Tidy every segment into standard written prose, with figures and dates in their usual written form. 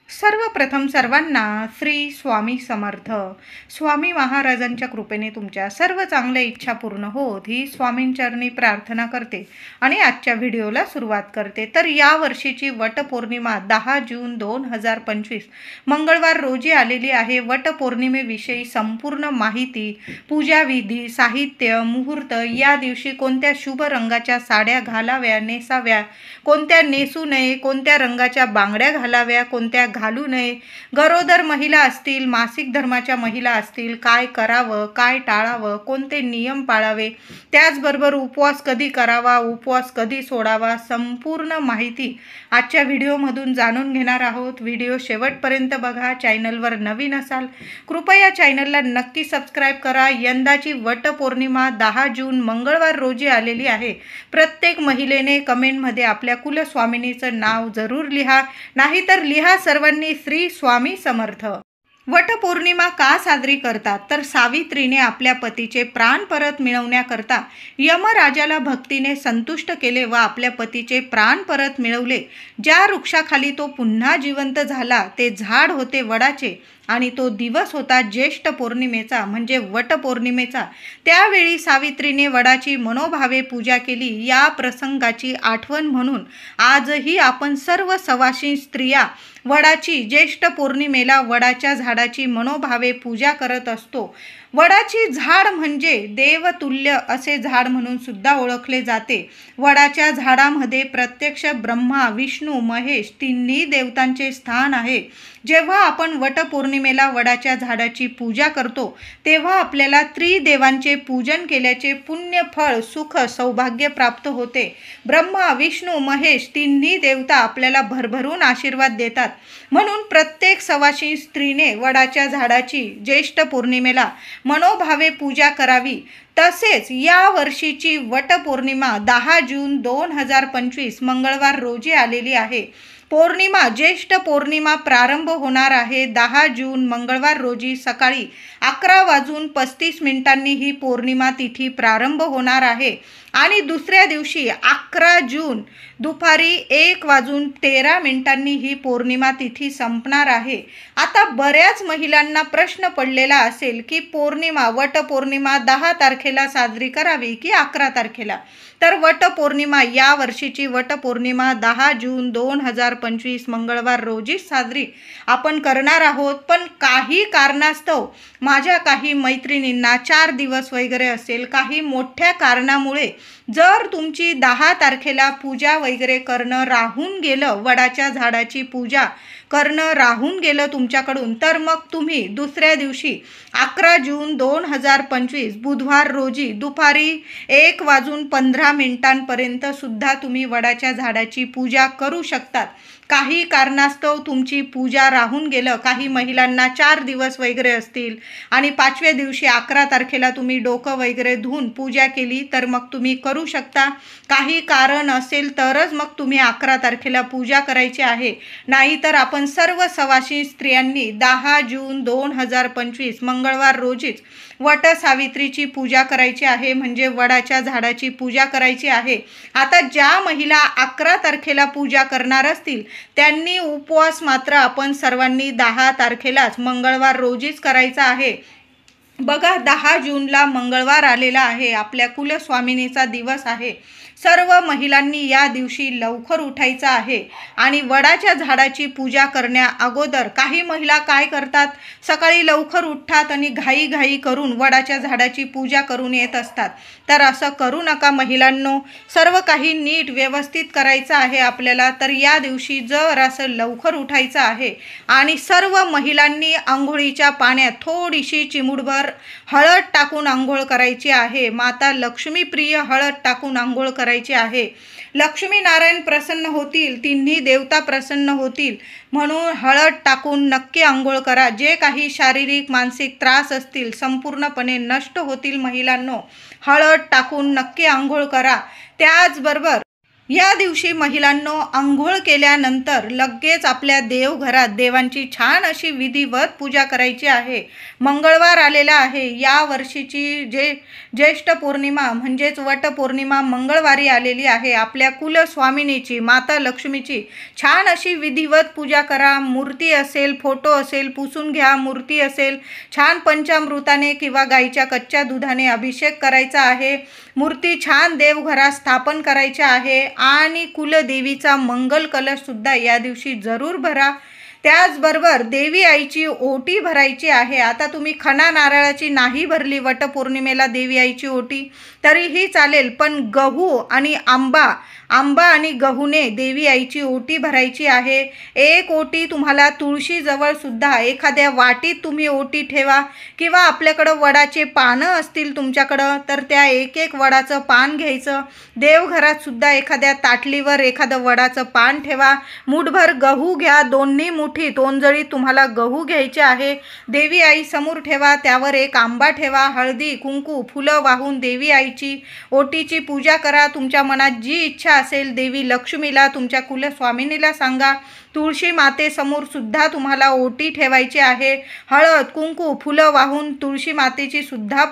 सर्वप्रथम सर्वांना श्री स्वामी समर्थ. स्वामी महाराजांच्या कृपेने तुमच्या सर्व चांगल्या इच्छा पूर्ण होत ही स्वामींचरणी प्रार्थना करते आणि आजच्या व्हिडिओला सुरुवात करते. तर या वर्षीची वटपौर्णिमा 10 जून 2025 मंगळवार रोजी आलेली आहे. वटपौर्णिमेविषयी संपूर्ण माहिती, पूजाविधी, साहित्य, मुहूर्त, या दिवशी कोणत्या शुभ रंगाच्या साड्या घालाव्या नेसाव्या, कोणत्या नेसू नये, कोणत्या रंगाच्या बांगड्या घालाव्या, कोणत्या घालू नये, गरोदर महिला असतील, मासिक धर्माच्या महिला असतील, काय करावं, काय टाळावं, कोणते नियम पाळावे, त्याचबरोबर उपवास कधी करावा, उपवास कधी सोडावा, संपूर्ण माहिती आजच्या व्हिडिओमधून जाणून घेणार आहोत. व्हिडिओ शेवटपर्यंत बघा. चॅनलवर नवीन असाल कृपया चॅनलला नक्की सबस्क्राईब करा. यंदाची वटपौर्णिमा 10 जून मंगळवार रोजी आलेली आहे. प्रत्येक महिलेने कमेंटमध्ये आपल्या कुलस्वामिनीचं नाव जरूर लिहा, नाहीतर लिहा सर्वांनी श्री स्वामी समर्थ. वटपौर्णिमा का साजरी करतात? तर सावित्रीने आपल्या पतीचे प्राण परत मिळवण्याकरता यमराजाला भक्तीने संतुष्ट केले व आपल्या पतीचे प्राण परत मिळवले. ज्या वृक्षाखाली तो पुन्हा जिवंत झाला ते झाड होते वडाचे आणि तो दिवस होता ज्येष्ठ पौर्णिमेचा म्हणजे वटपौर्णिमेचा. त्यावेळी सावित्रीने वडाची मनोभावे पूजा केली. या प्रसंगाची आठवण म्हणून आजही आपण सर्व सवाशीण स्त्रिया वडाची ज्येष्ठ पौर्णिमेला वडाच्या झाडाची मनोभावे पूजा करत असतो. वडाची झाड म्हणजे देवतुल्य असे झाड म्हणून सुद्धा ओळखले जाते. वडाच्या झाडामध्ये प्रत्यक्ष ब्रह्मा, विष्णू, महेश तिन्ही देवतांचे स्थान आहे. जेव्हा आपण वटपौर्णिमेला वडाच्या झाडाची पूजा करतो तेव्हा आपल्याला त्रिदेवांचे पूजन केल्याचे पुण्य फळ, सुख, सौभाग्य प्राप्त होते. ब्रह्मा, विष्णू, महेश तिन्ही देवता आपल्याला भरभरून आशीर्वाद देतात. म्हणून प्रत्येक सवाशीण स्त्रीने वडाच्या झाडाची ज्येष्ठ पौर्णिमेला मनोभावे पूजा करावी. तसेच या वर्षीची वटपौर्णिमा 10 जून 2025 मंगळवार रोजी आलेली आहे. पौर्णिमा ज्येष्ठ पौर्णिमा प्रारंभ होणार आहे 10 जून मंगळवार रोजी सकाळी 11:35 ही पौर्णिमा तिथी प्रारंभ होणार आहे आणि दुसऱ्या दिवशी 11 जून दुपारी 1:13 ही पौर्णिमा तिथी संपणार आहे. आता बऱ्याच महिलांना प्रश्न पडलेला असेल की वटपौर्णिमा 10 तारखेला साजरी करावी की 11 तारखेला. तर वटपौर्णिमा या वर्षीची वटपौर्णिमा 10 जून 2025 मंगळवार रोजी साजरी आपण करणार आहोत. पण काही कारणास्तव माझ्या काही मैत्रिणींना 4 दिवस वगैरे असेल, काही मोठ्या कारणामुळे जर तुमची 10 तारखेला पूजा वगैरे करणं राहून गेलं, वडाच्या झाडाची पूजा करणं राहून गेलं तुमच्याकडून, तर मग तुम्ही दुसऱ्या दिवशी 11 जून 2025 बुधवार रोजी दुपारी 1:15 सुद्धा तुम्ही वडाच्या झाडाची पूजा करू शकतात. काही कारणास्तव तुमची पूजा राहून गेलं, काही महिलांना 4 दिवस वगैरे असतील आणि 5व्या दिवशी 11 तारखेला तुम्ही डोकं वगैरे धुवून पूजा केली तर मग तुम्ही करू शकता. काही कारण असेल तरच मग तुम्ही 11 तारखेला पूजा करायची आहे. नाहीतर आपण सर्व सवाशीण स्त्रियांनी 10 जून 2025 मंगळवार रोजीच वट सावित्रीची पूजा करायची आहे, म्हणजे वडाच्या झाडाची पूजा करायची आहे. आता ज्या महिला 11 तारखेला पूजा करणार असतील त्यांनी उपवास मात्र आपण सर्वांनी 10 तारखेलाच मंगळवार रोजीच करायचा आहे. बघा, 10 जूनला मंगळवार आलेला आहे, आपल्या कुलस्वामिनीचा दिवस आहे. सर्व महिलांनी या दिवशी लवकर उठायचं आहे आणि वडाच्या झाडाची पूजा करण्या अगोदर काही महिला काय करतात, सकाळी लवकर उठतात आणि घाई करून वडाच्या झाडाची पूजा करून येत असतात. तर असं करू नका महिलांनो. सर्व काही नीट व्यवस्थित करायचं आहे आपल्याला. तर या दिवशी जर असं लवकर उठायचं आहे आणि सर्व महिलांनी आंघोळीच्या पाण्यात थोडीशी चिमूटभर हळद टाकून आंघोळ करायची आहे. माता लक्ष्मी प्रिय हळद टाकून आंघोळ करायची आहे. लक्ष्मी नारायण प्रसन्न होतील, तिन्ही देवता प्रसन्न होतील म्हणून हळद टाकून नक्की आंघोळ करा. जे काही शारीरिक मानसिक त्रास असतील संपूर्णपणे नष्ट होतील महिलांनो. हळद टाकून नक्की आंघोळ करा. त्याचबरोबर या दिवशी महिलांनो अंघोळ केल्यानंतर लगेच आपल्या देवघरात देवांची छान अशी विधिवत पूजा करायची आहे. मंगळवार आलेला आहे. या वर्षीची ज्येष्ठ पौर्णिमा म्हणजेच वटपौर्णिमा मंगळवारी आलेली आहे. आपल्या कुलस्वामिनीची माता लक्ष्मीची छान अशी विधिवत पूजा करा. मूर्ती असेल, फोटो असेल पुसून घ्या. मूर्ती असेल छान पंचामृताने किंवा गाईच्या कच्च्या दुधाने अभिषेक करायचा आहे. मूर्ती छान देवघरात स्थापन करायची आहे आणि कुलदेवीचा मंगल कलश सुद्धा या दिवशी जरूर भरा. त्याचबरोबर देवी आईची ओटी भरायची आहे. आता तुम्ही खणा नारळाची नाही भरली वटपौर्णिमेला देवी आईची ओटी तरीही चालेल, पण गहू आणि आंबा आणि गहूने देवी आईची ओटी भरायची आहे. एक ओटी तुम्हाला तुळशीजवळ सुद्धा एखाद्या वाटीत तुम्ही ओटी ठेवा किंवा आपल्याकडं वडाचे पानं असतील तुमच्याकडं तर त्या एक वडाचं पान घ्यायचं. देवघरात सुद्धा एखाद्या ताटलीवर एखादं वडाचं पान ठेवा. मूठभर गहू घ्या. दोन्ही मुठीत ओंजळीत तुम्हाला गहू घ्यायचे आहे. देवी आई समोर ठेवा. त्यावर एक आंबा ठेवा. हळदी कुंकू फुलं वाहून देवी आईची ओटीची पूजा करा. तुमच्या मनात जी इच्छा असेल देवी लक्ष्मीला तुमच्या कुलस्वामिनीला सांगा. तुळशी मातेसमोर सुद्धा तुम्हाला ओटी ठेवायची आहे. हळद कुंकू फुलं वाहून तुळशी मातेची सुद्धा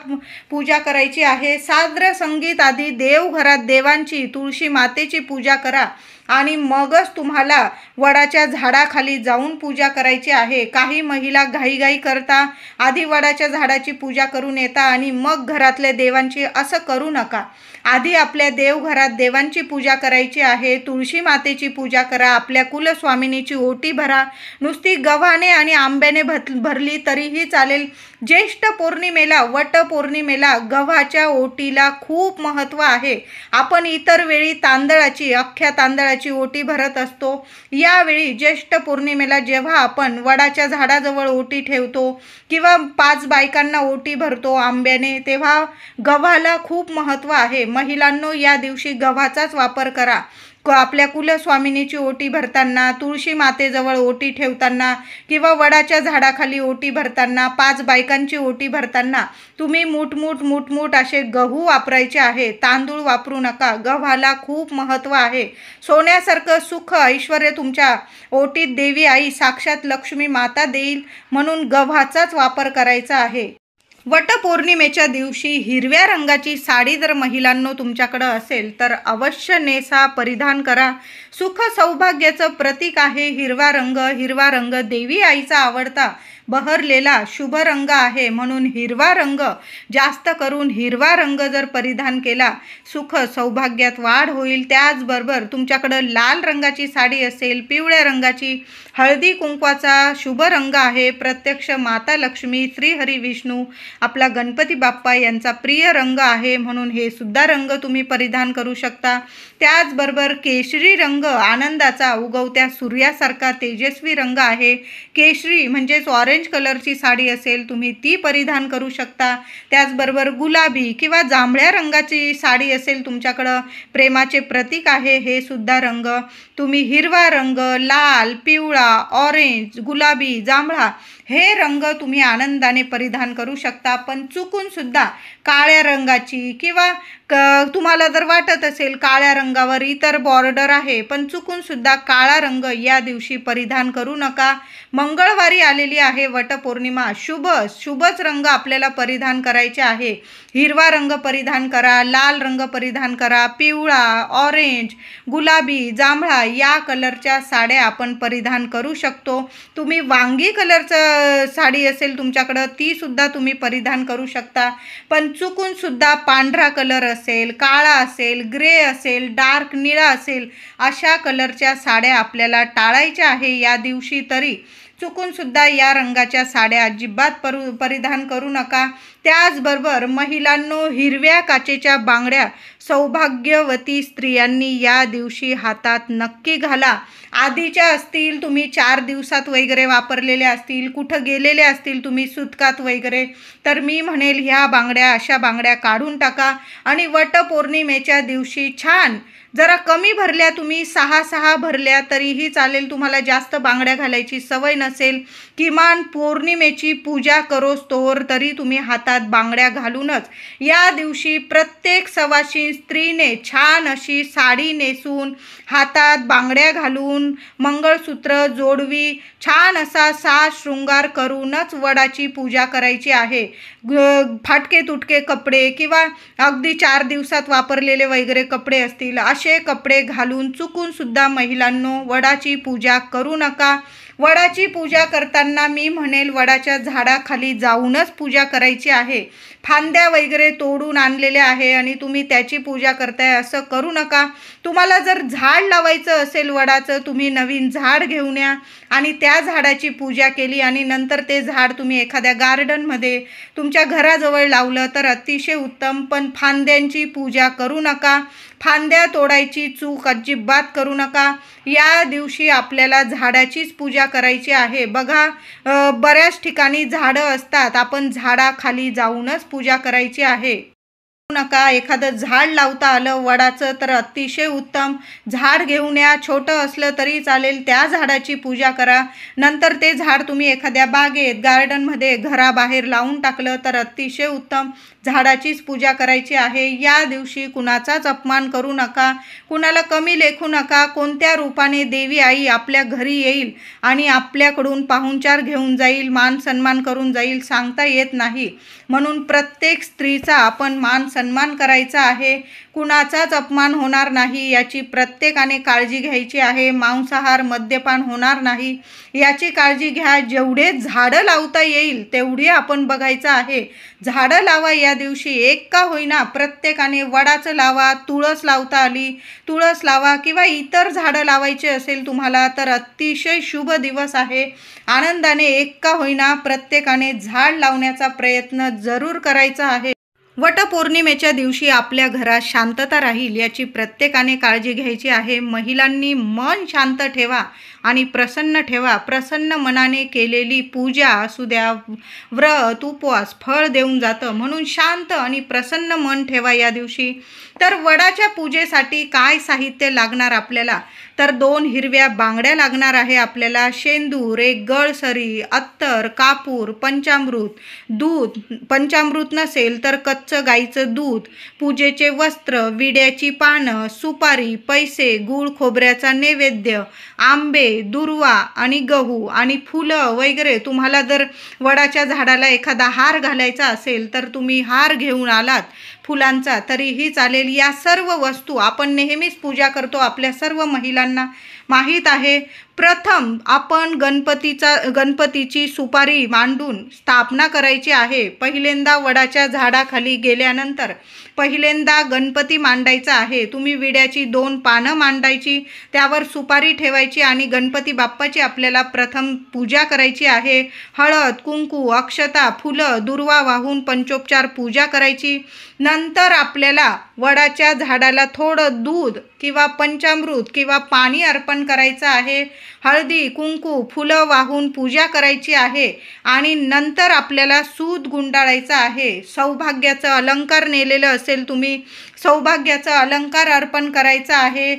पूजा करायची आहे. साद्र संगीत आधी देवघरात देवांची तुळशी मातेची पूजा करा आणि मगच तुम्हाला वडाच्या झाडाखाली जाऊन पूजा करायची आहे. काही महिला घाईघाई करता आधी वडाच्या झाडाची पूजा करून येता आणि मग घरातल्या देवांची. असं करू नका. आधी आपल्या देवघरात देवांची पूजा करायची आहे. तुळशी मातेची पूजा करा. आपल्या कुलस्वामिनीची ओटी भरा. नुसती गव्हाने आणि आंब्याने भरली तरीही चालेल. ज्येष्ठ पौर्णिमेला वटपौर्णिमेला गव्हाच्या ओटीला खूप महत्त्व आहे. आपण इतर वेळी तांदळाची अख्ख्या तांदळाची ओटी भरत असतो. यावेळी ज्येष्ठ पौर्णिमेला जेव्हा आपण वडाच्या झाडाजवळ ओटी ठेवतो किंवा 5 बायकांना ओटी भरतो आंब्याने, तेव्हा गव्हाला खूप महत्त्व आहे. महिलांनो या दिवशी गव्हाचाच वापर करा. आपल्या कुलस्वामिनीची ओटी भरताना, तुळशी मातेजवळ ओटी ठेवताना किंवा वडाच्या झाडाखाली ओटी भरताना, 5 बायकांची ओटी भरताना तुम्ही मूठ असे गहू वापरायचे आहे. तांदूळ वापरू नका. गव्हाला खूप महत्त्व आहे. सोन्यासारखं सुख ऐश्वर्य तुमच्या ओटीत देवी आई साक्षात लक्ष्मी माता देईल, म्हणून गव्हाचाच वापर करायचा आहे. वटपौर्णिमेच्या दिवशी हिरव्या रंगाची साडी जर महिलांनो तुमच्याकडं असेल तर अवश्य नेसा, परिधान करा. सुख सौभाग्याचं प्रतीक आहे हिरवा रंग. हिरवा रंग देवी आईचा आवडता बहरलेला शुभ रंग आहे, म्हणून हिरवा रंग जास्त करून हिरवा रंग जर परिधान केला सुख सौभाग्यात वाढ होईल. त्याचबरोबर तुमच्याकडं लाल रंगाची साडी असेल, पिवळ्या रंगाची, हळदी कुंकवाचा शुभ रंग आहे. प्रत्यक्ष माता लक्ष्मी, श्रीहरी विष्णू, आपला गणपती बाप्पा यांचा प्रिय रंग आहे, म्हणून हे सुद्धा रंग तुम्ही परिधान करू शकता. त्याचबरोबर केशरी रंग आनंदाचा, उगवत्या सूर्यासारखा तेजस्वी रंग आहे. केशरी म्हणजेच ऑरेंज कलरची साडी असेल तुम्ही ती परिधान करू शकता. त्याचबरोबर गुलाबी किंवा जांभळ्या रंगाची साडी असेल तुमच्याकडं, प्रेमाचे प्रतीक आहे हे सुद्धा रंग. तुम्ही हिरवा रंग, लाल, पिवळा, ऑरेंज, गुलाबी, जांभळा हे रंग तुम्ही आनंदाने परिधान करू शकता. पण चुकून सुद्धा काळ्या रंगाची किंवा तुम्हाला जर वाटत असेल काळ्या रंगावर इतर बॉर्डर आहे, पण चुकून सुद्धा काळा रंग या दिवशी परिधान करू नका. मंगळवारी आलेली आहे वटपौर्णिमा. शुभच रंग आपल्याला परिधान करायचे आहे. हिरवा रंग परिधान करा, लाल रंग परिधान करा, पिवळा, ऑरेंज, गुलाबी, जांभळा या कलरच्या साड्या आपण परिधान करू शकतो. तुम्ही वांगी कलरचं साडी असेल तुमच्याकडं ती सुद्धा तुम्ही परिधान करू शकता. पण चुकून सुद्धा पांढरा कलर असेल, काळा असेल, ग्रे असेल, डार्क निळा असेल अशा कलरच्या साड्या आपल्याला टाळायच्या आहे या दिवशी. तरी चुकून सुद्धा या रंगाच्या साड्या अजिबात परिधान करू नका. त्याचबरोबर महिलांनो हिरव्या काचेच्या बांगड्या सौभाग्यवती स्त्रियांनी या दिवशी हातात नक्की घाला. आधीच्या असतील, तुम्ही 4 दिवसात वगैरे वापरलेल्या असतील, कुठं गेलेले असतील तुम्ही सुतकात वगैरे, तर मी म्हणेल ह्या बांगड्या अशा बांगड्या काढून टाका आणि वटपौर्णिमेच्या दिवशी छान जरा कमी भरल्या, तुम्ही 6 भरल्या तरीही चालेल, तुम्हाला जास्त बांगड्या घालायची सवय नसेल, किमान पौर्णिमेची पूजा करोस्तोवर तरी तुम्ही हातात बांगड्या घालूनच या दिवशी प्रत्येक सवाशीण स्त्रीने छान अशी साडी नेसून, हातात बांगड्या घालून, मंगळसूत्र, जोडवी, छान असा साज शृंगार करूनच वडाची पूजा करायची आहे. फाटके तुटके कपडे किंवा अगदी 4 दिवसात वापरलेले वगैरे कपडे असतील, असे कपडे घालून चुकून सुद्धा महिलांनो वडाची पूजा करू नका. वडाची पूजा करताना मी म्हणेल वडाच्या झाडाखाली जाऊनच पूजा करायची आहे. फांद्या वगैरे तोडून आणलेल्या आहे आणि तुम्ही त्याची पूजा करताय असं करू नका. तुम्हाला जर झाड लावायचं असेल वडाचं, तुम्ही नवीन झाड घेऊन या आणि त्या झाडाची पूजा केली आणि नंतर ते झाड तुम्ही एखाद्या गार्डनमध्ये तुमच्या घराजवळ लावलं तर अतिशय उत्तम. पण फांद्यांची पूजा करू नका. फांद्या तोडायची चूक अजिबात करू नका. या दिवशी आपल्याला झाडाचीच पूजा करायची आहे. बघा, बऱ्याच ठिकाणी झाडं असतात, आपण झाडाखाली जाऊनच पूजा करायची आहे. नका. एखादं झाड लावता आलं वडाचं तर अतिशय उत्तम. झाड घेऊन या, छोटं असलं तरी चालेल, त्या झाडाची पूजा करा. नंतर ते झाड तुम्ही एखाद्या बागेत, गार्डनमध्ये, घराबाहेर लावून टाकलं तर अतिशय उत्तम. झाडाचीच पूजा करायची आहे. या दिवशी कुणाचाच अपमान करू नका, कुणाला कमी लेखू नका. कोणत्या रूपाने देवी आई आपल्या घरी येईल आणि आपल्याकडून पाहुणचार घेऊन जाईल, मान सन्मान करून जाईल, सांगता येत नाही. म्हणून प्रत्येक स्त्रीचा आपण मान सन्मान करायचा आहे. कुणाचाच अपमान होणार नाही याची प्रत्येकाने काळजी घ्यायची आहे. मांसाहार, मद्यपान होणार नाही याची काळजी घ्या. जेवढे झाडं लावता येईल तेवढी आपण बघायचं आहे. झाडं लावा या दिवशी, एक का होईना प्रत्येकाने. वडाचं लावा, तुळस लावता आली तुळस लावा किंवा इतर झाडं लावायचे असेल तुम्हाला तर अतिशय शुभ दिवस आहे. आनंदाने एक का होईना प्रत्येकाने झाड लावण्याचा प्रयत्न जरूर करायचा आहे. वटपौर्णिमेच्या दिवशी आपल्या घरात शांतता राहील याची प्रत्येकाने काळजी घ्यायची आहे. महिलांनी मन शांत ठेवा आणि प्रसन्न ठेवा. प्रसन्न मनाने केलेली पूजा असू द्या, व्रत, उपवास फळ देऊन जातं. म्हणून शांत आणि प्रसन्न मन ठेवा या दिवशी. तर वडाच्या पूजेसाठी काय साहित्य लागणार आपल्याला, तर 2 हिरव्या बांगड्या लागणार आहे आपल्याला, शेंदूर, 1 गळसरी, अत्तर, कापूर, पंचामृत, दूध, पंचामृत नसेल तर कच्चं गाईचं दूध, पूजेचे वस्त्र, विड्याची पानं, सुपारी, पैसे, गूळ खोबऱ्याचा नैवेद्य, आंबे, दुर्वा आणि गहू आणि फुलं वगैरे. तुम्हाला जर वडाच्या झाडाला एखादा हार घालायचा असेल तर तुम्ही हार घेऊन आलात फुलांचा तरीही चालेल. या सर्व वस्तू आपण नेहमीच पूजा करतो, आपल्या सर्व महिलांना माहीत आहे. प्रथम आपण गणपतीची सुपारी मांडून स्थापना करायची आहे. पहिल्यांदा वडाच्या झाडाखाली गेल्यानंतर पहिल्यांदा गणपती मांडायचा आहे. तुम्ही विड्याची 2 पानं मांडायची, त्यावर सुपारी ठेवायची आणि गणपती बाप्पाची आपल्याला प्रथम पूजा करायची आहे. हळद, कुंकू, अक्षता, फुलं, दुर्वा वाहून पंचोपचार पूजा करायची. नंतर आपल्याला वडाच्या झाडाला थोडं दूध किंवा पंचामृत किंवा पाणी अर्पण करायचं आहे. हळदी, कुंकू, फुलं वाहून पूजा करायची आहे आणि नंतर आपल्याला सूत गुंडाळायचा आहे. सौभाग्याचं अलंकार नेलेलं असेल तुम्ही, सौभाग्याचा अलंकार अर्पण करायचा आहे.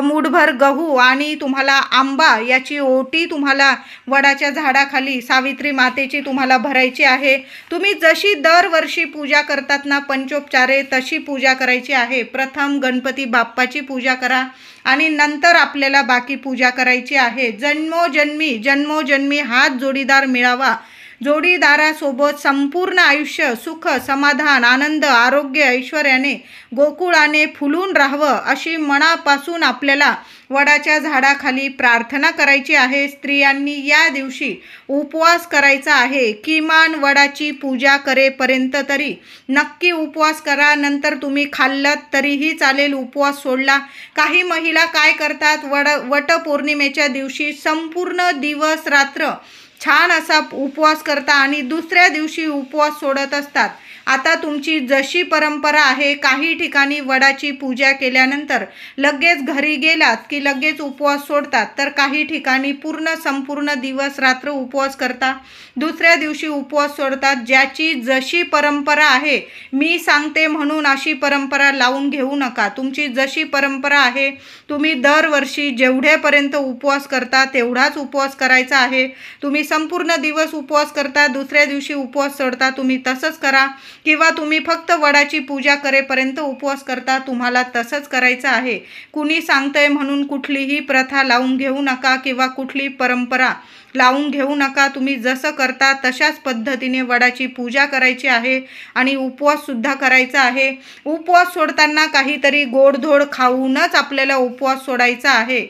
मूठभर गहू आणि तुम्हाला आंबा याची ओटी तुम्हाला वडाच्या झाडाखाली सावित्री मातेची तुम्हाला भरायची आहे. तुम्ही जशी दरवर्षी पूजा करतात ना पंचोपचारे, तशी पूजा करायची आहे. प्रथम गणपती बाप्पाची पूजा करा आणि नंतर आपल्याला बाकी पूजा करायची आहे. जन्मोजन्मी हाच जोडीदार मिळावा. जोडीदारासोबत संपूर्ण आयुष्य सुख, समाधान, आनंद, आरोग्य, ऐश्वर्याने, गोकुळाने फुलून राहावं अशी मनापासून आपल्याला वडाच्या झाडाखाली प्रार्थना करायची आहे. स्त्रियांनी या दिवशी उपवास करायचा आहे. किमान वडाची पूजा करेपर्यंत तरी नक्की उपवास करा. नंतर तुम्ही खाल्लात तरीही चालेल, उपवास सोडला. काही महिला काय करतात, वटपौर्णिमेच्या दिवशी संपूर्ण दिवस रात्र छान असा उपवास करता आणि दुसऱ्या दिवशी उपवास सोडत असतात. आता तुमची जशी परंपरा आहे, काही ठिकाणी वडाची पूजा केल्यानंतर लगेच घरी गेलात की लगेच उपवास सोडतात, तर काही ठिकाणी संपूर्ण दिवस रात्र उपवास करता, दुसऱ्या दिवशी उपवास सोडतात. ज्याची जशी परंपरा आहे, मी सांगते म्हणून अशी परंपरा लावून घेऊ नका. तुमची जशी परंपरा आहे, तुम्ही दरवर्षी जेवढ्यापर्यंत उपवास करता तेवढाच उपवास करायचा आहे. तुम्ही संपूर्ण दिवस उपवास करता, दुसऱ्या दिवशी उपवास सोडता, तुम्ही तसंच करा. किंवा तुम्ही फक्त वडाची पूजा करेपर्यंत उपवास करता, तुम्हाला तसंच करायचं आहे. कुणी सांगतंय म्हणून कुठलीही प्रथा लावून घेऊ नका किंवा कुठली परंपरा लावून घेऊ नका. तुम्ही जसं करता तशाच पद्धतीने वडाची पूजा करायची आहे आणि उपवाससुद्धा करायचा आहे. उपवास सोडताना काहीतरी गोडधोड खाऊनच आपल्याला उपवास सोडायचा आहे.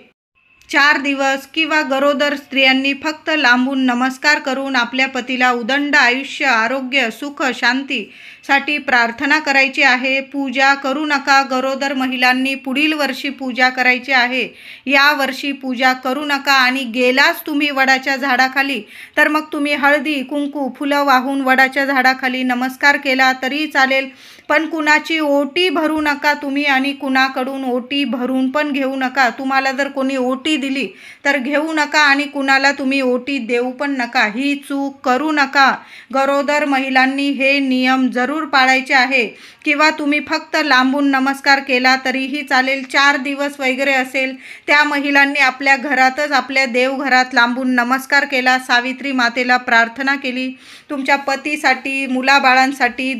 4 दिवस किंवा गरोदर स्त्रियांनी फक्त लांबून नमस्कार करून आपल्या पतीला उदंड आयुष्य, आरोग्य, सुख, शांतीसाठी प्रार्थना करायची आहे. पूजा करू नका. गरोदर महिलांनी पुढील वर्षी पूजा करायची आहे. या वर्षी पूजा करू नका. आणि गेलाच तुम्ही वडाच्या झाडाखाली, तर मग तुम्ही हळदी, कुंकू, फुलं वाहून वडाच्या झाडाखाली नमस्कार केला तरी चालेल, पण कुणाची ओटी भरू नका तुम्ही आणि कुणाकडून ओटी भरून पण घेऊ नका. तुम्हाला जर कोणी ओटी दिली तर घेऊ नका आणि कुणाला तुम्ही ओटी देऊ पण नका. ही चूक करू नका. गरोदर महिलांनी हे नियम जरूर पाळायचे आहे. किंवा तुम्ही फक्त लांबून नमस्कार केला तरीही चालेल. 4 दिवस वगैरे असेल, त्या महिलांनी आपल्या घरातच, आपल्या देवघरात लांबून नमस्कार केला, सावित्री मातेला प्रार्थना केली, तुमच्या पतीसाठी, मुलाबाळांसाठी,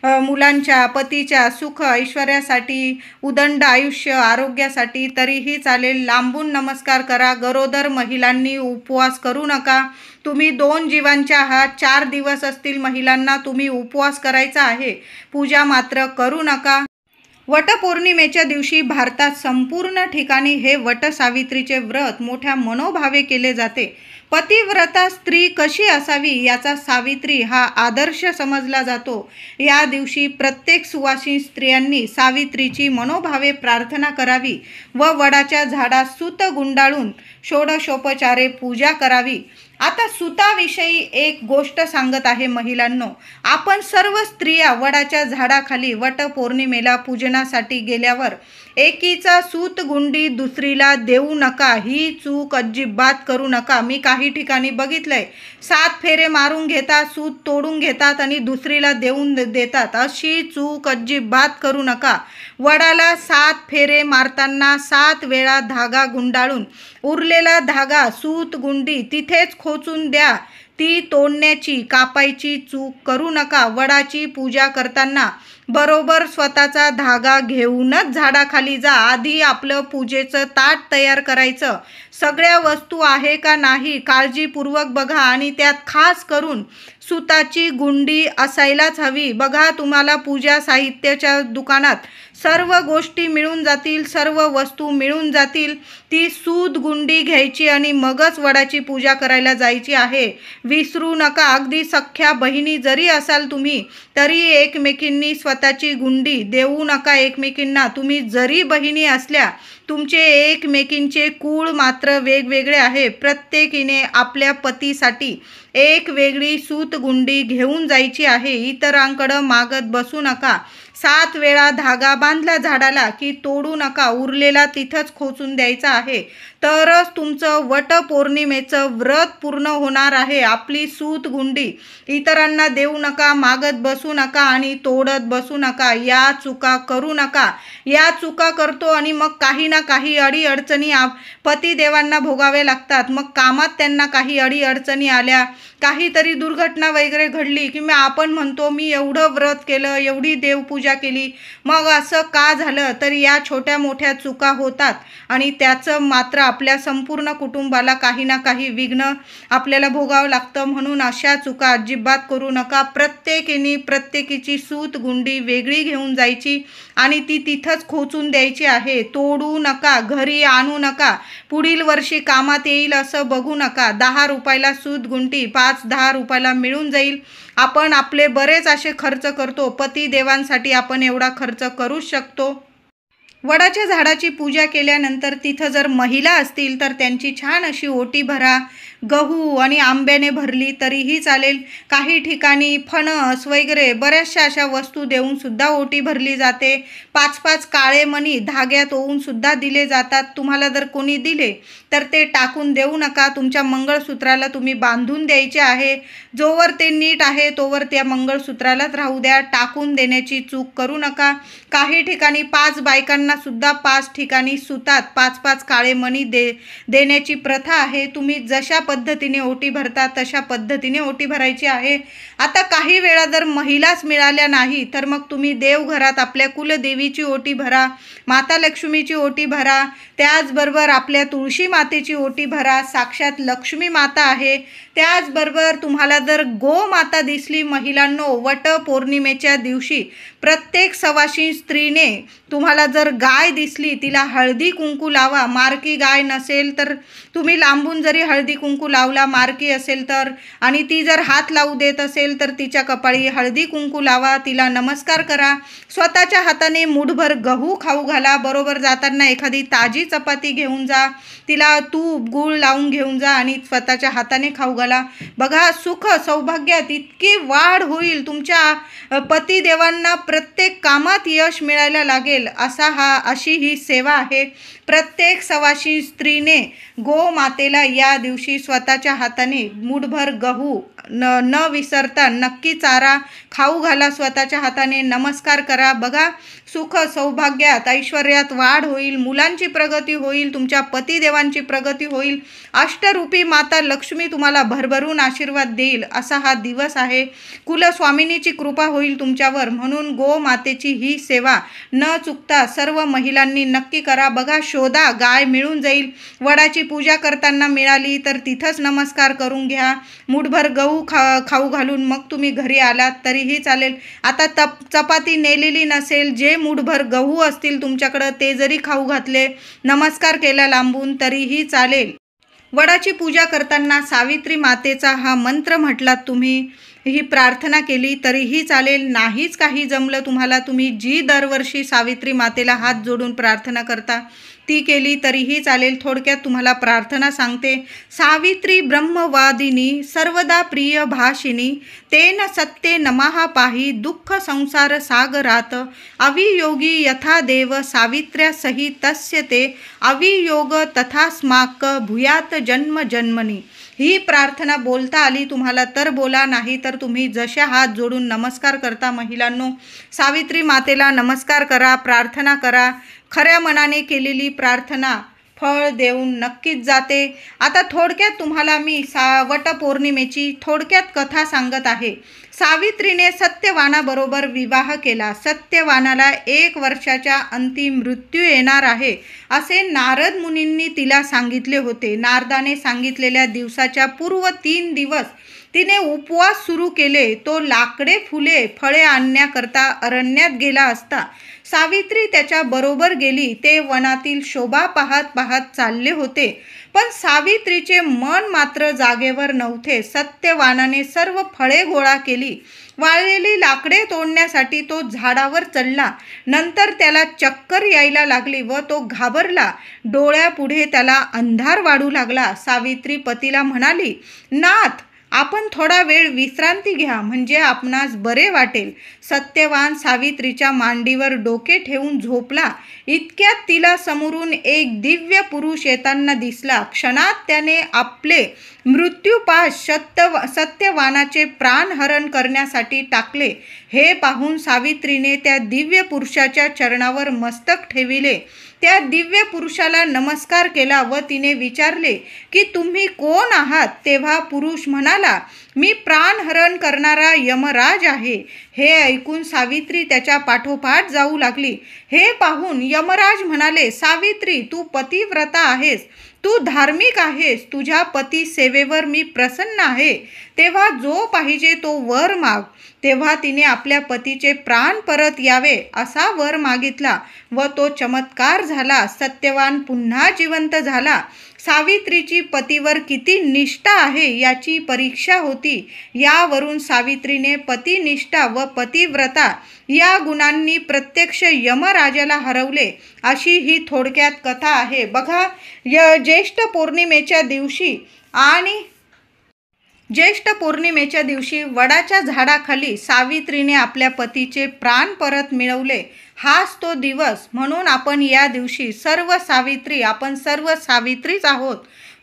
मुलांच्या, पतीच्या सुख ऐश्वर्यासाठी, उदंड आयुष्य, आरोग्यासाठी, तरीही चालेल. लांबून नमस्कार करा. गरोदर महिलांनी उपवास करू नका. तुम्ही 2 जीवांच्या आहात. 4 दिवस असतील महिलांना, तुम्ही उपवास करायचा आहे. पूजा मात्र करू नका. वटपौर्णिमेच्या दिवशी भारतात संपूर्ण ठिकाणी हे वटसावित्रीचे व्रत मोठ्या मनोभावे केले जाते. पतिव्रता स्त्री कशी असावी याचा सावित्री हा आदर्श समजला जातो. या दिवशी प्रत्येक सुवासिनी स्त्रियांनी सावित्रीची मनोभावे प्रार्थना करावी व वडाच्या झाडास सूत गुंडाळून षोडशोपचारे पूजा करावी. आता सुताविषयी एक गोष्ट सांगत आहे महिलांनो. आपण सर्व स्त्रिया वडाच्या झाडाखाली वटपौर्णिमेला पूजनासाठी गेल्यावर एकीचा सूत गुंडी दुसरीला देऊ नका. ही चूक अजिबात करू नका. मी काही ठिकाणी बघितलंय, 7 फेरे मारून घेतात, सूत तोडून घेतात आणि दुसरीला देऊन देतात. अशी चूक अजिबात करू नका. वडाला 7 फेरे मारताना 7 वेळा धागा गुंडाळून उरलेला धागा, सूत गुंडी तिथेच खोचून द्या. ती तोडण्याची, कापायची चूक करू नका. वडाची पूजा करताना बरोबर स्वतःचा धागा घेऊनच झाडाखाली जा. आधी आपलं पूजेचं ताट तयार करायचं. सगळ्या वस्तू आहे का नाही काळजीपूर्वक बघा आणि त्यात खास करून सुताची गुंडी असायलाच हवी. बघा, तुम्हाला पूजा साहित्याच्या दुकानात सर्व गोष्टी मिळून जातील, सर्व वस्तू मिळून जातील. ती सूत गुंडी घ्यायची आणि मगच वडाची पूजा करायला जायची आहे. विसरू नका. अगदी सख्या बहिणी जरी असाल तुम्ही, तरी एकमेकींनी स्वतःची गुंडी देऊ नका एकमेकींना. तुम्ही जरी बहिणी असल्या, तुमचे एकमेकींचे कुळ मात्र वेगवेगळे आहे. प्रत्येकीने आपल्या पतीसाठी एक वेगळी सूतगुंडी घेऊन जायची आहे. इतरांकडं मागत बसू नका. 7 वेळा धागा बांधला झाडाला की तोडू नका. उरलेला तिथंच खोचून द्यायचा आहे. तरच तुमचं वटपौर्णिमेचं व्रत पूर्ण होणार आहे. आपली सूतगुंडी इतरांना देऊ नका, मागत बसू नका आणि तोडत बसू नका. या चुका करू नका. या चुका करतो आणि मग काही ना काही अडीअडचणी पतिदेवांना भोगाव्या लागतात. मग कामात त्यांना काही अडीअडचणी आल्या, काहीतरी दुर्घटना वगैरे घडली की आपण म्हणतो मी एवढं व्रत केलं, एवढी देवपूजा केली, मग असं का झालं. तर या छोट्या मोठ्या चुका होतात आणि त्याचं मात्र आपल्या संपूर्ण कुटुंबाला काही ना काही विघ्न आपल्याला भोगावं लागतं. म्हणून अशा चुका अजिबात करू नका. प्रत्येकीने प्रत्येकीची सूतगुंडी वेगळी घेऊन जायची आणि ती तिथंच खोचून द्यायची आहे. तोडू नका, घरी आणू नका. पुढील वर्षी कामात येईल असं बघू नका. 10 रुपयाला सूतगुंडी 5-10 रुपयाला मिळून जाईल. आपण आपले बरेच असे खर्च करतो. पतिदेवांसाठी आपण एवढा खर्च करू शकतो. वडाच्या झाडाची पूजा केल्यानंतर तिथं जर महिला असतील तर त्यांची छान अशी ओटी भरा. गहू आणि आंब्याने भरली तरीही चालेल. काही ठिकाणी फणस वगैरे बऱ्याचशा अशा वस्तू देऊन सुद्धा ओटी भरली जाते. 5-5 काळे मणी धाग्यात ओवून सुद्धा दिले जातात. तुम्हाला जर कोणी दिले तर ते टाकून देऊ नका. तुमच्या मंगळसूत्राला तुम्ही बांधून द्यायचे आहे. जोवर ते नीट आहे तोवर त्या मंगळसूत्रालाच राहू द्या. टाकून देण्याची चूक करू नका. काही ठिकाणी 5 बायकांना सुद्धा 5 ठिकाणी सुतात 5-5 काळे मणी देण्याची प्रथा आहे. तुम्ही जशा पद्धतीने ओटी भरता तशा पद्धतीने ओटी भरायची आहे. आता काही वेळा जर महिलाच मिळाल्या नाही तर मग तुम्ही देवघरात आपल्या कुलदेवीची ओटी भरा, माता लक्ष्मीची ओटी भरा, त्याचबरोबर आपल्या तुळशी मातेची ओटी भरा. साक्षात लक्ष्मी माता आहे. त्याचबरोबर तुम्हाला जर गोमाता दिसली महिलांनो, वट पौर्णिमेच्या दिवशी प्रत्येक सवाशी स्त्रीने तुम्हाला जर गाय दिसली तिला हळदी कुंकू लावा. मारकी गाय नसेल तर तुम्ही लांबून जरी हळदी कुंकू लावला, मारकी असेल तर, आणि ती जर हात लावू देत असेल तर तिच्या कपाळी हळदी कुंकू लावा, तिला नमस्कार करा. स्वतःच्या हाताने मुठभर गहू खाऊ घाला. बरोबर जाताना एखादी ताजी चपाती घेऊन जा, तिला तूप गूळ लावून घेऊन जा आणि स्वतःच्या हाताने खाऊ घाला. बघा, सुख सौभाग्यात इतकी वाढ होईल. तुमच्या पतिदेवांना प्रत्येक कामात यश मिळायला लागेल अशी ही सेवा आहे. प्रत्येक सवाशी स्त्रीने गोमातेला या दिवशी स्वतःच्या हाताने मुठभर गहू न विसरता नक्की चारा खाऊ घाला. स्वतःच्या हाताने नमस्कार करा. बघा, सुख सौभाग्यात ऐश्वर्यात वाढ होईल. मुलांची प्रगती होईल. तुमच्या पतिदेवांची प्रगती होईल. अष्टरूपी माता लक्ष्मी तुम्हाला भरभरून आशीर्वाद देईल असा हा दिवस आहे. कुलस्वामिनीची कृपा होईल तुमच्यावर. म्हणून गोमातेची ही सेवा न चुकता सर्व महिलांनी नक्की करा. बघा, शोधा, गाय मिळून जाईल. वडाची पूजा करताना मिळाली तर तिथंच नमस्कार करून घ्या. मुठभर गहू खाऊ घालून मग तुम्ही घरी आलात तरीही चालेल. आता चपाती नेलेली नसेल, जे मुठभर गहू असतील तुमच्याकडं ते जरी खाऊ घातले, नमस्कार केला लांबून तरीही चालेल. वडाची पूजा करताना सावित्री मातेचा हा मंत्र म्हटलात तुम्ही, ही प्रार्थना केली तरीही चालेल. नाहीच काही जमलं तुम्हाला, तुम्ही जी दरवर्षी सावित्री मातेला हात जोडून प्रार्थना करता ती केली तरीही चालेल. थोडक्यात तुम्हाला प्रार्थना सांगते. सावित्री ब्रह्मवादिनी सर्वदा प्रिय भाषिनी तेन सत्ते नमः पाही दुःख संसार सागरात अवियोगी यथा देव सावित्र्या सही तस्य ते अवियोग तथा स्माक भूयात जन्म जन्मनी. ही प्रार्थना बोलता आली तुम्हाला तर बोला, नाही तर तुम्ही जशा हात जोडून नमस्कार करता महिलांनो, सावित्री मातेला नमस्कार करा, प्रार्थना करा. खऱ्या मनाने केलेली प्रार्थना फळ देऊन नक्कीच जाते. आता थोडक्यात तुम्हाला मी वटपौर्णिमेची थोडक्यात कथा सांगत आहे. सावित्रीने सत्यवानाबरोबर विवाह केला. सत्यवानाला 1 वर्षाच्या अंती मृत्यू येणार आहे असे नारद मुनींनी तिला सांगितले होते. नारदाने सांगितलेल्या दिवसाच्या पूर्व 3 दिवस तिने उपवास सुरू केले. तो लाकडे, फुले, फळे आणण्याकरता अरण्यात गेला असता सावित्री त्याच्या बरोबर गेली. ते वनातील शोभा पाहत पाहत चालले होते, पण सावित्रीचे मन मात्र जागेवर नव्हते. सत्यवानाने सर्व फळे गोळा केली. वाळलेली लाकडे तोडण्यासाठी तो झाडावर चढला. नंतर त्याला चक्कर यायला लागली व तो घाबरला. डोळ्यापुढे त्याला अंधार वाढू लागला. सावित्री पतीला म्हणाली, नाथ, आपण थोडा वेळ विश्रांती घ्या, म्हणजे आपणास बरे वाटेल. सत्यवान सावित्रीच्या मांडीवर डोके ठेवून झोपला. इतक्यात तिला समोरून एक दिव्य पुरुष येताना दिसला. क्षणात त्याने आपले मृत्यूपाश सत्यवानाचे प्राणहरण करण्यासाठी टाकले. हे पाहून सावित्रीने त्या दिव्य पुरुषाच्या चरणावर मस्तक ठेविले. त्या दिव्य पुरुषाला नमस्कार केला व तिने विचारले की तुम्ही कोण आहात? तेव्हा पुरुष म्हणाला, मी प्राणहरण करणारा यमराज आहे. हे ऐकून सावित्री त्याच्या पाठोपाठ जाऊ लागली. हे पाहून यमराज म्हणाले, सावित्री, तू पतिव्रता आहेस, तू धार्मिक आहेस, तुझ्या पती सेवेवर मी प्रसन्न आहे. तेव्हा जो पाहिजे तो वर माग. तेव्हा तिने आपल्या पतीचे प्राण परत यावे असा वर मागितला व तो चमत्कार झाला. सत्यवान पुन्हा जिवंत झाला. सावित्रीची पतीवर किती निष्ठा आहे याची परीक्षा होती. यावरून सावित्रीने पतिनिष्ठा व पतिव्रता या गुणांनी प्रत्यक्ष यमराजाला हरवले, अशी ही थोडक्यात कथा आहे. बघा, ज्येष्ठ पौर्णिमेच्या दिवशी आणि ज्येष्ठ पौर्णिमेच्या दिवशी वडाच्या झाडाखाली सावित्रीने आपल्या पतीचे प्राण परत मिळवले, हाच तो दिवस. म्हणून आपण या दिवशी आपण सर्व सावित्रीच आहोत.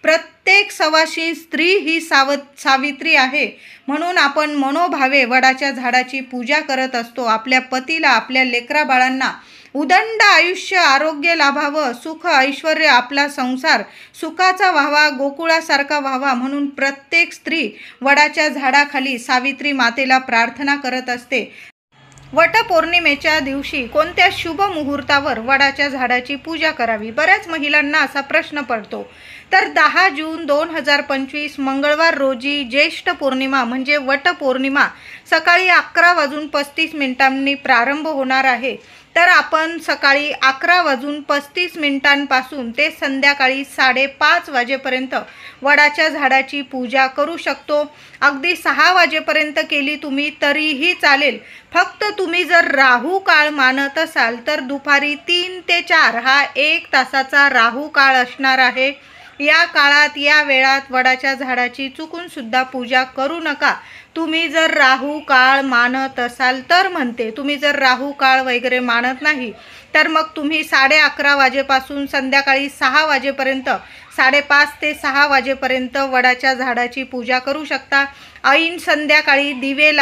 प्रत्येक सवाशी स्त्री ही सावित्री आहे. म्हणून आपण मनोभावे वडाच्या झाडाची पूजा करत असतो. आपल्या पतीला, आपल्या लेकराबाळांना उदंड आयुष्य, आरोग्य लाभावं, सुख ऐश्वर्य, आपला संसार सुखाचा व्हावा, गोकुळासारखा व्हावा, म्हणून प्रत्येक स्त्री वडाच्या झाडाखाली सावित्री मातेला प्रार्थना करत असते. वटपौर्णिमेच्या दिवशी कोणत्या शुभ मुहूर्तावर वडाच्या झाडाची पूजा करावी? बऱ्याच महिलांना असा प्रश्न पडतो. तर 10 जून 2025 मंगळवार रोजी ज्येष्ठ पौर्णिमा म्हणजे वटपौर्णिमा सकाळी 11:35 प्रारंभ होणार आहे. तर आपण सकाळी 11:35 ते संध्याकाळी 5:30 वाजेपर्यंत वडाच्या झाडाची पूजा करू शकतो. अगदी 6 वाजेपर्यंत केली तुम्ही तरीही चालेल. फक्त तुम्ही जर राहू काळ मानत असाल तर दुपारी 3 ते 4 हा 1 तासाचा राहू काळ असणार आहे. या काळात, या वेळात वडाच्या झाडाची चुकून सुद्धा पूजा करू नका. तुम्ही जर राहू काळ मानत असाल तर म्हणते. तुम्ही जर राहू काळ वगैरे मानत नाही तर मग तुम्ही 11:30 वाजेपासून संध्याकाळी 6 वाजेपर्यंत, 5:30 ते 6 वाजेपर्यंत वडाच्या झाडाची पूजा करू शकता. ऐन संध्याकाळी दिवे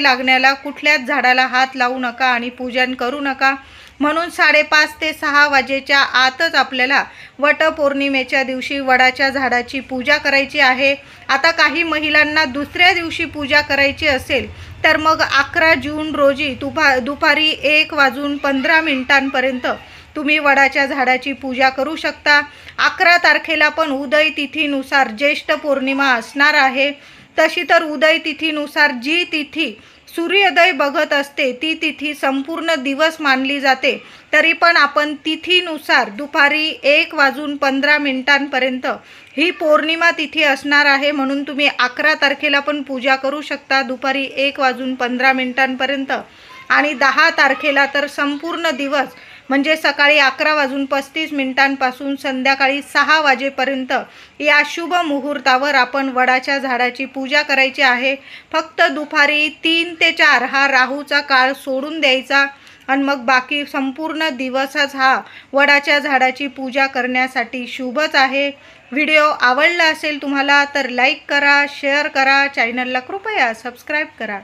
लागण्याला कुठल्याच झाडाला हात लावू नका आणि पूजन करू नका. म्हणून 5:30 ते 6 वाजेच्या आतच आपल्याला वटपौर्णिमेच्या दिवशी वडाच्या झाडाची पूजा करायची आहे. आता काही महिलांना दुसऱ्या दिवशी पूजा करायची असेल तर मग 11 जून रोजी दुपारी 1:15 तुम्ही वडाच्या झाडाची पूजा करू शकता. 11 तारखेला पण उदय तिथीनुसार ज्येष्ठ पौर्णिमा असणार आहे. तशी तर उदय तिथीनुसार जी तिथी सूर्योदय बघत असते ती तिथी संपूर्ण दिवस मानली जाते. तरी पण आपण तिथीनुसार दुपारी 1:15 ही पौर्णिमा तिथी असणार आहे. म्हणून तुम्ही 11 तारखेला पण पूजा करू शकता दुपारी 1:15 आणि 10 तारखेला तर संपूर्ण दिवस म्हणजे सकाळी 11:35 संध्याकाळी 6 वाजेपर्यंत या शुभ मुहूर्तावर आपण वडाच्या झाडाची पूजा करायची आहे. फक्त दुपारी 3 ते 4 हा राहूचा काळ सोडून द्यायचा आणि मग बाकी संपूर्ण दिवसच हा वडाच्या झाडाची पूजा करण्यासाठी शुभच आहे. व्हिडिओ आवडला असेल तुम्हाला तर लाईक करा, शेअर करा, चॅनलला कृपया सबस्क्राईब करा.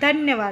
धन्यवाद.